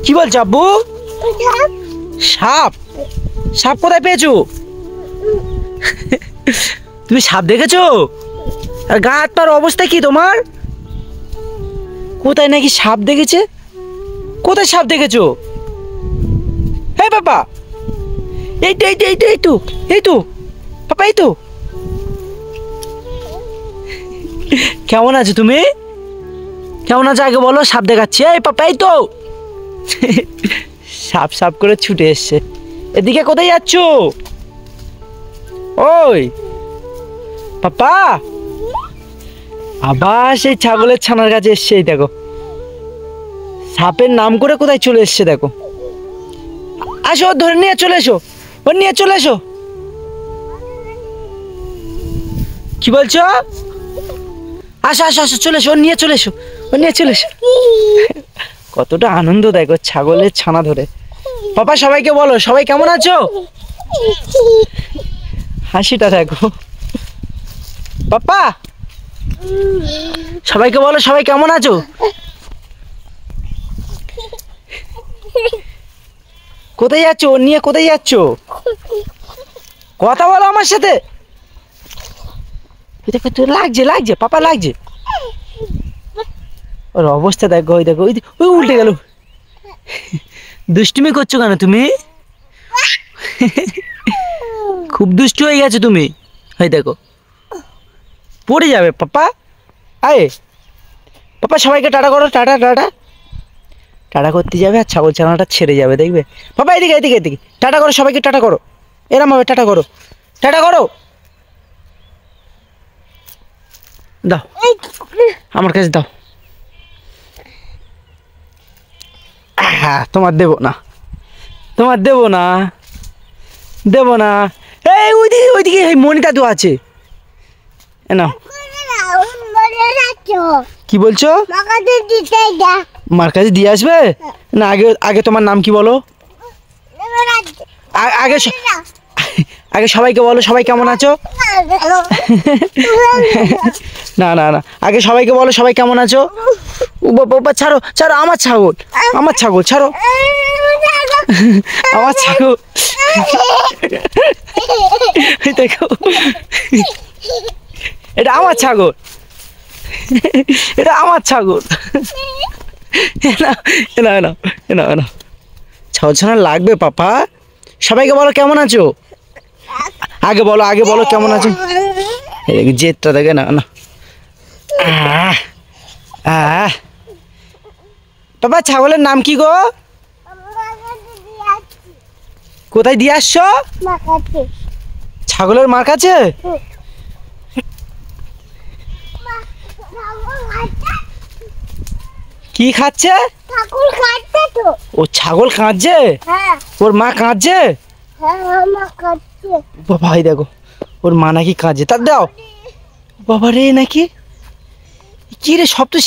কি বলছো আব্বু? সাপ? সাপ কোথায় পেয়েছো? তুমি সাপ দেখেছো? আর গা হাত পার অবস্থা কি তোমার? কোথায় নাকি সাপ দেখেছে? কোথায় সাপ দেখেছো? এই বাবা, এই তো এই তো এই তো এই তো এই তো পাপা, এই তো। কেমন আছো তুমি? কেমন আছো আগে বলো, সাপ দেখাচ্ছি। এই পাপা, এই তো। সাপ সাপ করে ছুটে এসছে। এদিকে কোথায় যাচ্ছ? ওই পাপা, আবার সেই ছাগলের ছানার কাছে এসছে। এই দেখো, সাপের নাম করে কোথায় চলে এসছে দেখো। আসো, ওর ধরে নিয়ে চলে এসো, ওর নিয়ে চলে এসো। কি বলছো? আসো আসো আসো, চলে এসো, ওর নিয়ে চলে এসো, ওর নিয়ে চলে এসো। কতটা আনন্দ দেখো ছাগলের ছানা ধরে। পাপা, সবাইকে বলো সবাই কেমন আছো। হাসিটা দেখো পাপা, সবাইকে বলো সবাই কেমন আছো। কোথায় যাচ্ছ? ওর নিয়ে কোথায় যাচ্ছ? কথা বলো আমার সাথে। দেখো তো, লাগছে লাগছে পাপা, লাগছে। ওর অবস্থা দেখো, ওই দেখো, ওই ওই উল্টে গেল। দুষ্টুমি করছো কেন তুমি? খুব দুষ্টু হয়ে গেছো তুমি। ওই দেখো, পড়ে যাবে পাপা। আয় পাপা, সবাইকে টাটা করো, টাটা টাটা। টাটা করতে যাবে আর ছাগল ছানাটা ছেড়ে যাবে, দেখবে। পাপা এদিকে এদিকে এদিকে, টাটা করো সবাইকে, টাটা করো। এরম ভাবে টাটা করো, টাটা করো। দাও আমার কাছে দাও। হ্যাঁ, তোমার দেবো না, তোমার দেবো না, দেবো না। এই ওইদিকে ওইদিকে এই মনিটা তো আছে। এ নাও। কি বলছো? মার কাছে দিয়ে আসবে না? আগে আগে তোমার নাম কি বলো? আগে আগে সবাইকে বলো সবাই কেমন আছো। না না না, আগে সবাইকে বলো সবাই কেমন আছো। ও বাবা, ছাড়ো ছাড়ো, আমার ছাগল, আমার ছাগল ছাড়ো, আমার ছাগল। দেখো, এটা আমার ছাগল, এটা আমার ছাগল। ছাগল ছানা লাগবে পাপা। সবাইকে বলো কেমন আছো। আগে বলো, আগে বলো কেমন আছো। জেদটা দেখে না না। বাবা, ছাগলের নাম কি গো? কোথায় দিয়ে আসছো? ছাগলের মার কাছে। কি খাচ্ছে? ও ছাগল কাঁদছে, ওর মা কাঁদছে। বাবা ভাই দেখো, ওর মা নাকি কাঁদছে, তার দাও। বাবা রে, নাকি কি রে, সব তো